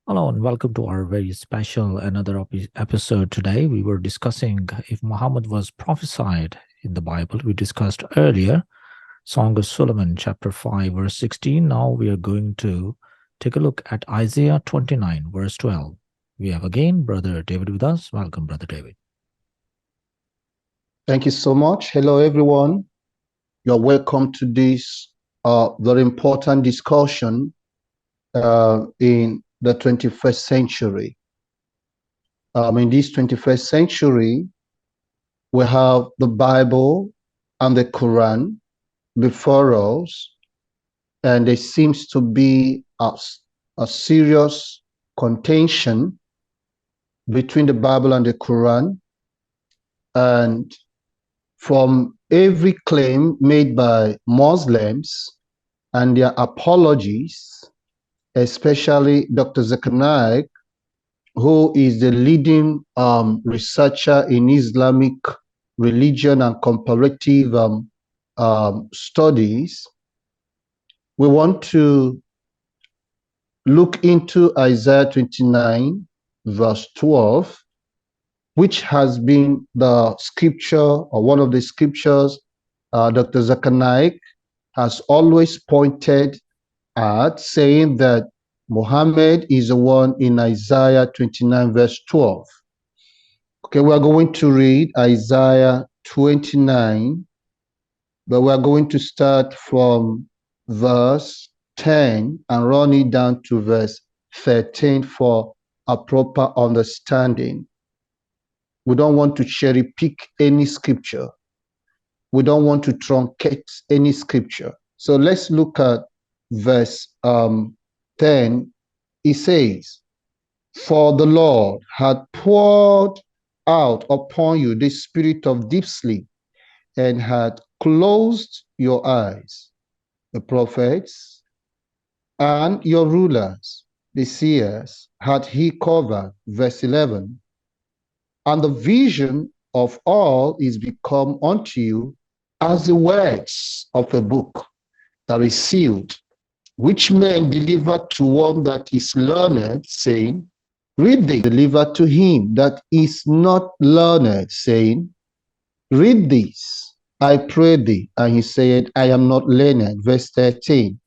Hello and welcome to our very special another episode today. We were discussing if Muhammad was prophesied in the Bible. We discussed earlier Song of Solomon, chapter 5, verse 16. Now we are going to take a look at Isaiah 29, verse 12. We have again Brother David with us. Welcome, Brother David. Thank you so much. Hello, everyone. You're welcome to this very important discussion in the 21st century. In this 21st century, we have the Bible and the Quran before us, and there seems to be a serious contention between the Bible and the Quran. And from every claim made by Muslims and their apologists, especially Dr. Zakir Naik, who is the leading researcher in Islamic religion and comparative studies, we want to look into Isaiah 29, verse 12, which has been the scripture or one of the scriptures Dr. Zakir Naik has always pointed at, saying that Muhammad is the one in Isaiah 29, verse 12. Okay, we are going to read Isaiah 29, but we are going to start from verse 10 and run it down to verse 13 for a proper understanding. We don't want to cherry pick any scripture. We don't want to truncate any scripture. So let's look at verse 10. It says, "For the Lord had poured out upon you the spirit of deep sleep and had closed your eyes, the prophets, and your rulers, the seers, had he covered." Verse 11, "And the vision of all is become unto you as the words of a book that is sealed, which men deliver to one that is learned, saying, Read this. Deliver to him that is not learned, saying, Read this, I pray thee. And he said, I am not learned. Verse 13,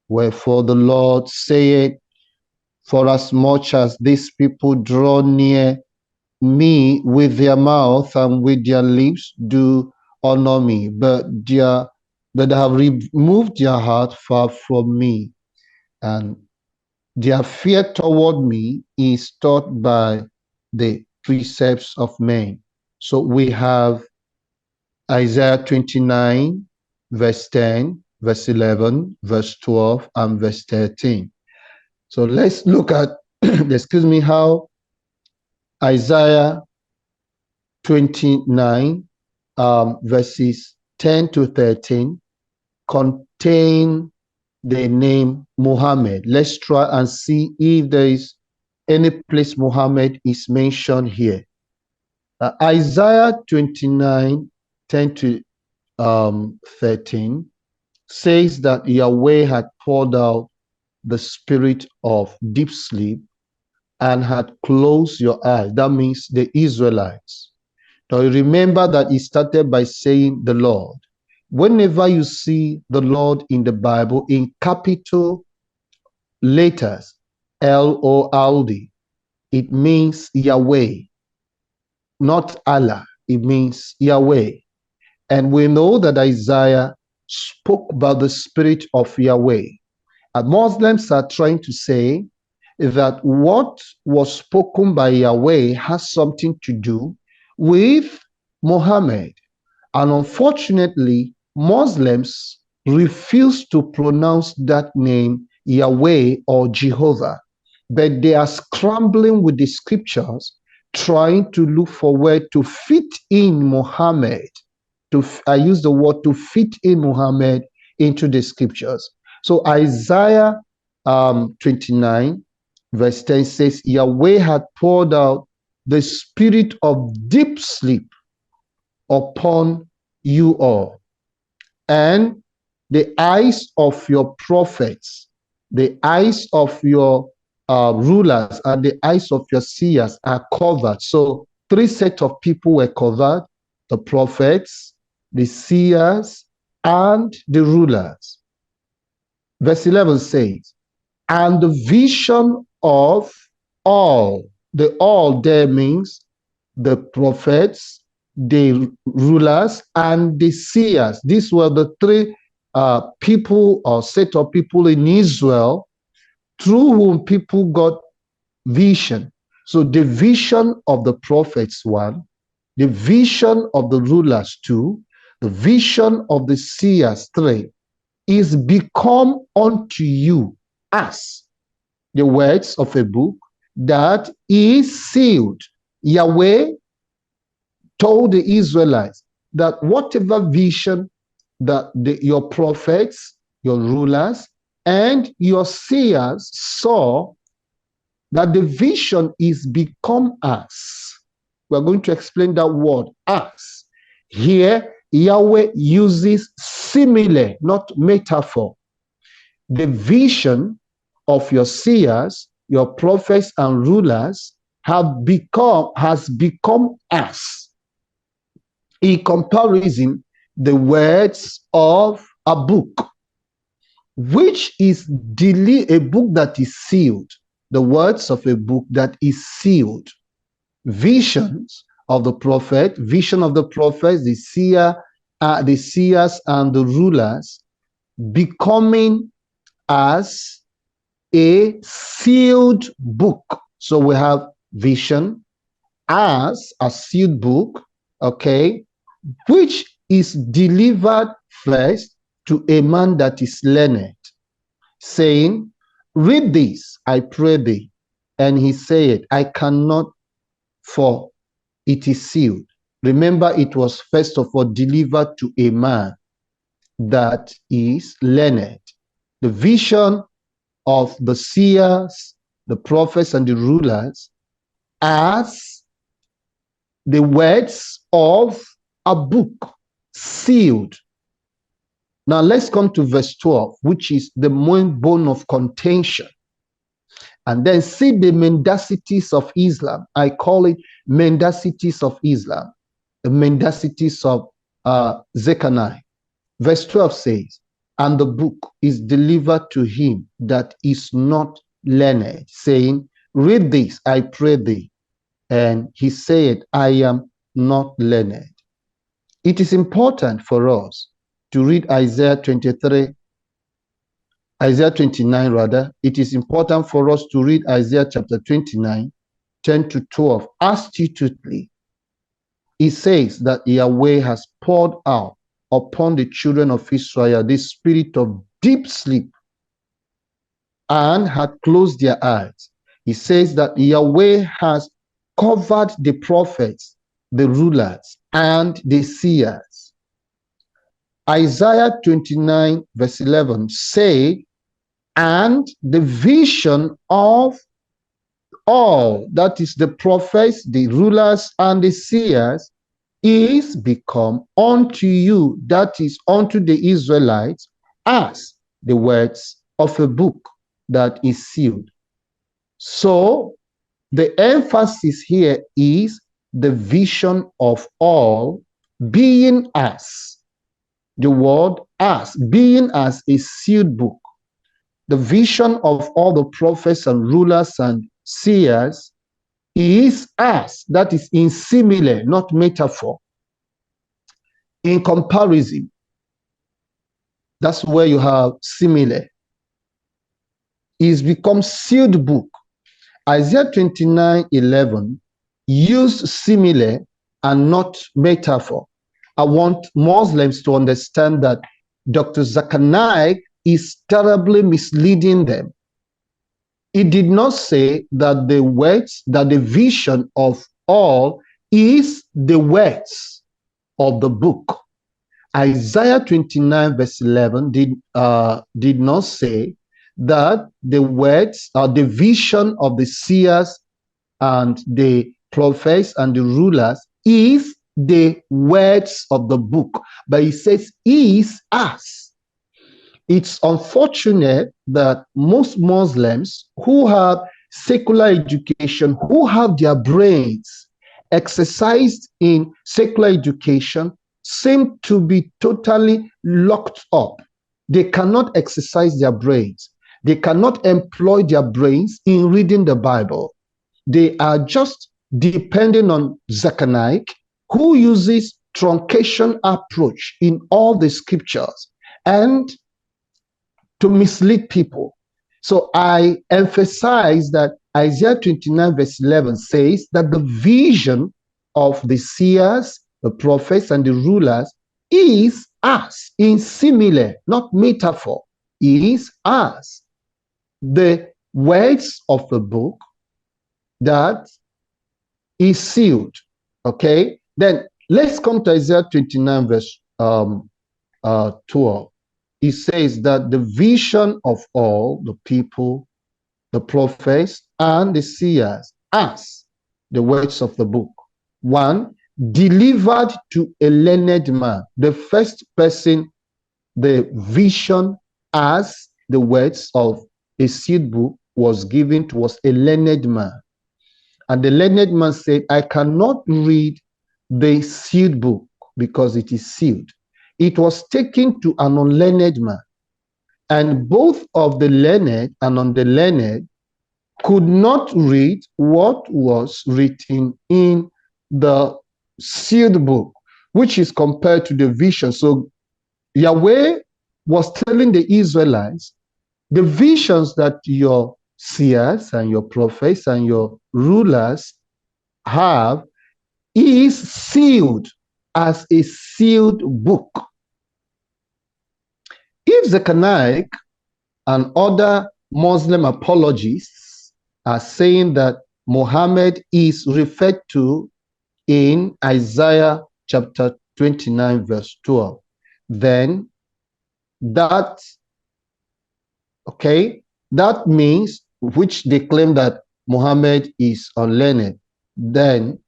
"Wherefore the Lord saith, For as much as these people draw near me with their mouth and with their lips do honor me, but they have removed their heart far from me, and their fear toward me is taught by the precepts of men." So we have Isaiah 29, verse 10, verse 11, verse 12, and verse 13. So let's look at, how Isaiah 29, verses 10 to 13 contain the name Muhammad. Let's try and see if there is any place Muhammad is mentioned here. Isaiah 29, 10 to 13 says that Yahweh had poured out the spirit of deep sleep and had closed your eyes. That means the Israelites. Now you remember that he started by saying the Lord. Whenever you see the Lord in the Bible in capital letters, L-O-R-D, it means Yahweh, not Allah. It means Yahweh. And we know that Isaiah spoke about the spirit of Yahweh. And Muslims are trying to say that what was spoken by Yahweh has something to do with Muhammad. And unfortunately, Muslims refuse to pronounce that name Yahweh or Jehovah, but they are scrambling with the scriptures, trying to look for where to fit in Muhammad. I use the word to fit in Muhammad into the scriptures. So Isaiah 29, verse 10 says, Yahweh had poured out the spirit of deep sleep upon you all, and the eyes of your prophets, the eyes of your rulers and the eyes of your seers are covered. So three sets of people were covered: the prophets, the seers, and the rulers. Verse 11 says, and the vision of all, the all there means the prophets, the rulers, and the seers. These were the three people or set of people in Israel through whom people got vision. So the vision of the prophets, one, the vision of the rulers, two, the vision of the seers, three, is become unto you as the words of a book that is sealed. Yahweh told the Israelites that whatever vision that your prophets, your rulers, and your seers saw, that the vision is become us. We're going to explain that word, us. Here, Yahweh uses simile, not metaphor. The vision of your seers, your prophets and rulers has become us. In comparison, the words of a book, which is a book that is sealed. The words of a book that is sealed. Visions of the prophet, vision of the prophets, the seers and the rulers becoming as a sealed book. So we have vision as a sealed book, okay, which is delivered first to a man that is learned, saying, read this, I pray thee. And he said, I cannot, for it is sealed. Remember, it was first of all delivered to a man that is learned. The vision of the seers, the prophets, and the rulers as the words of a book sealed. Now let's come to verse 12, which is the main bone of contention. And then see the mendacities of Islam. I call it mendacities of Islam, the mendacities of Zakir Naik. Verse 12 says, and the book is delivered to him that is not learned, saying, read this, I pray thee. And he said, I am not learned. It is important for us to read Isaiah 29 rather. It is important for us to read Isaiah chapter 29, 10 to 12 astutely. It says that Yahweh has poured out upon the children of Israel the spirit of deep sleep and had closed their eyes. He says that Yahweh has covered the prophets, the rulers, and the seers. Isaiah 29 verse 11 say, and the vision of all, that is the prophets, the rulers, and the seers, is become unto you, that is unto the Israelites, as the words of a book that is sealed. So the emphasis here is the vision of all being as, the word as, being as a sealed book. The vision of all the prophets and rulers and seers is as, that is in simile, not metaphor. In comparison, that's where you have simile. Is become sealed book. Isaiah 29:11 used simile and not metaphor. I want Muslims to understand that Dr. Zakir Naik is terribly misleading them. He did not say that the words, that the vision of all is the words of the book. Isaiah 29 verse 11 did not say that the words or the vision of the seers and the prophets and the rulers is the words of the book, but it says is us. It's unfortunate that most Muslims who have secular education, who have their brains exercised in secular education, seem to be totally locked up. They cannot exercise their brains. They cannot employ their brains in reading the Bible. They are just depending on Zakir Naik, who uses truncation approach in all the scriptures and to mislead people. So I emphasize that Isaiah 29 verse 11 says that the vision of the seers, the prophets, and the rulers is us in similar, not metaphor, is us. The words of the book that is sealed. Okay, then let's come to Isaiah 29 verse 12. It says that the vision of all the people, the prophets, and the seers, as the words of the book. One, delivered to a learned man. The first person, the vision as the words of a sealed book was given to was a learned man. And the learned man said, I cannot read the sealed book because it is sealed. It was taken to an unlearned man. And both of the learned and unlearned could not read what was written in the sealed book, which is compared to the vision. So Yahweh was telling the Israelites, the visions that your seers and your prophets and your rulers have is sealed as a sealed book. If Zakir Naik and other Muslim apologists are saying that Muhammad is referred to in Isaiah chapter 29 verse 12, then that means, which they claim that Muhammad is unlearned, then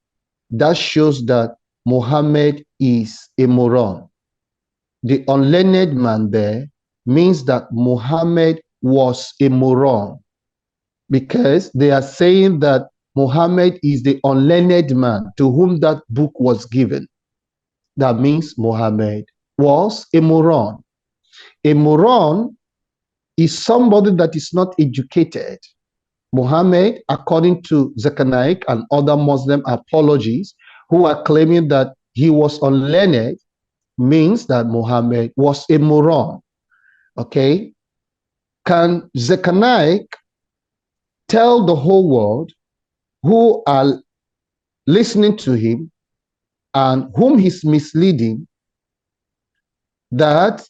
that shows that Muhammad is a moron. The unlearned man there means that Muhammad was a moron, because they are saying that Muhammad is the unlearned man to whom that book was given. That means Muhammad was a moron. A moron is somebody that is not educated. Muhammad, according to Zakir Naik and other Muslim apologists who are claiming that he was unlearned, means that Muhammad was a moron. Okay? Can Zakir Naik tell the whole world who are listening to him and whom he's misleading that,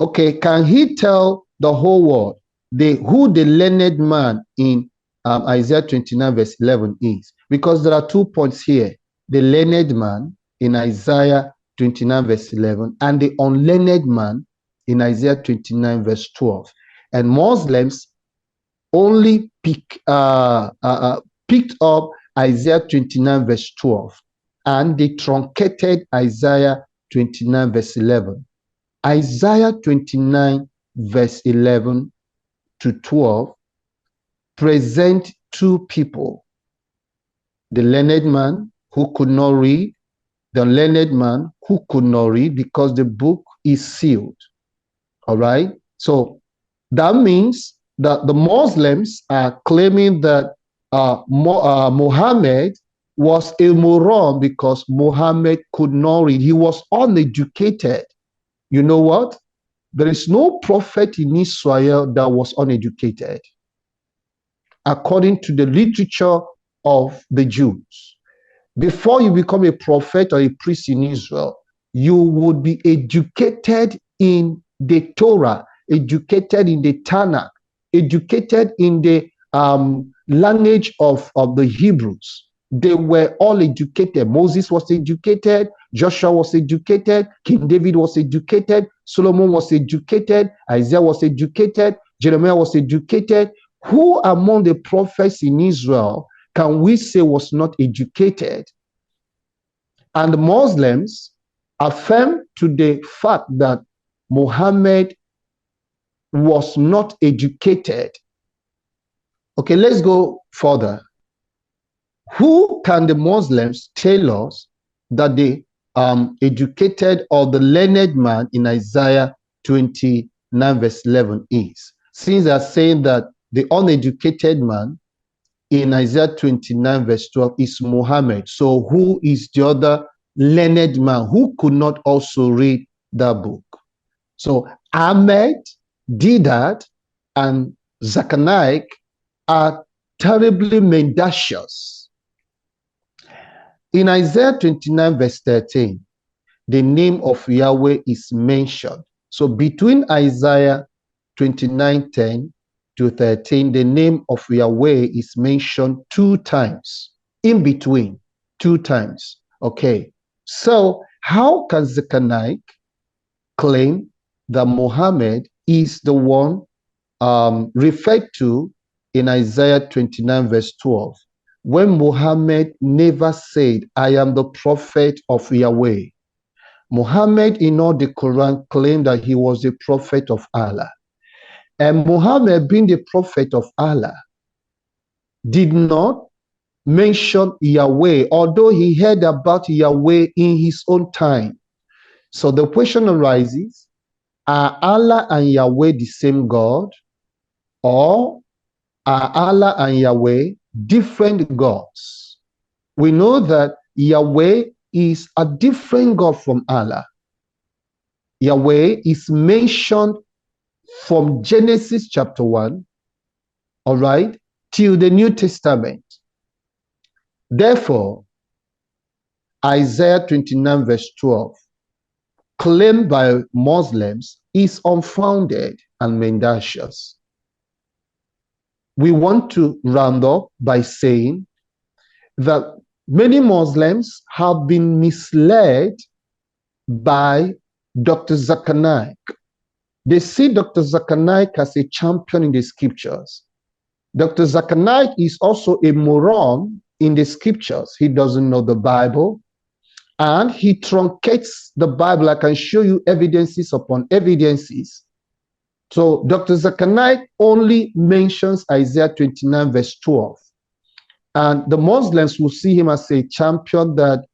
okay, can he tell the whole world who the learned man in Isaiah 29 verse 11 is? Because there are 2 points here. The learned man in Isaiah 29 verse 11 and the unlearned man in Isaiah 29 verse 12. And Muslims only picked up Isaiah 29 verse 12, and they truncated Isaiah 29 verse 11. Isaiah 29 verse 11 to 12 present two people: the learned man who could not read, the learned man who could not read because the book is sealed. All right. So that means that the Muslims are claiming that Muhammad was a moron because Muhammad could not read. He was uneducated. You know what? There is no prophet in Israel that was uneducated, according to the literature of the Jews. Before you become a prophet or a priest in Israel, you would be educated in the Torah, educated in the Tanakh, educated in the language of the Hebrews. They were all educated. Moses was educated, Joshua was educated, King David was educated, Solomon was educated, Isaiah was educated, Jeremiah was educated. Who among the prophets in Israel can we say was not educated? And the Muslims affirm to the fact that Muhammad was not educated. Okay, let's go further. Who can the Muslims tell us that the educated or the learned man in Isaiah 29 verse 11 is? Since they are saying that the uneducated man in Isaiah 29 verse 12 is Muhammad. So who is the other learned man who could not also read that book? So Ahmed, Didat, and Zakir Naik are terribly mendacious. In Isaiah 29 verse 13, the name of Yahweh is mentioned. So between Isaiah 29:10 to 13, the name of Yahweh is mentioned 2 times. In between, 2 times. Okay. So how can Zakir Naik claim that Muhammad is the one referred to in Isaiah 29 verse 12, when Muhammad never said, I am the prophet of Yahweh? Muhammad in all the Quran claimed that he was the prophet of Allah. And Muhammad, being the prophet of Allah, did not mention Yahweh, although he heard about Yahweh in his own time. So the question arises, are Allah and Yahweh the same God? Or are Allah and Yahweh different gods? We know that Yahweh is a different God from Allah. Yahweh is mentioned from Genesis chapter 1, all right, till the New Testament. Therefore, Isaiah 29 verse 12, claimed by Muslims, is unfounded and mendacious. We want to round up by saying that many Muslims have been misled by Dr. Zakir Naik. They see Dr. Zakir Naik as a champion in the scriptures. Dr. Zakir Naik is also a moron in the scriptures. He doesn't know the Bible, and he truncates the Bible. I can show you evidences upon evidences. So Dr. Zakir Naik only mentions Isaiah 29 verse 12. And the Muslims will see him as a champion that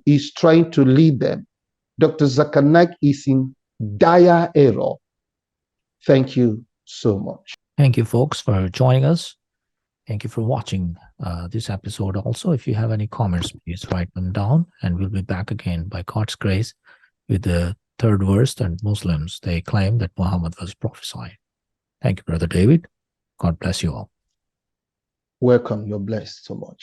is trying to lead them. Dr. Zakir Naik is in dire error. Thank you so much. Thank you, folks, for joining us. Thank you for watching this episode. Also, if you have any comments, please write them down, and we'll be back again by God's grace with the third verse that Muslims, they claim that Muhammad was prophesied. Thank you, Brother David. God bless you all. Welcome. You're blessed so much.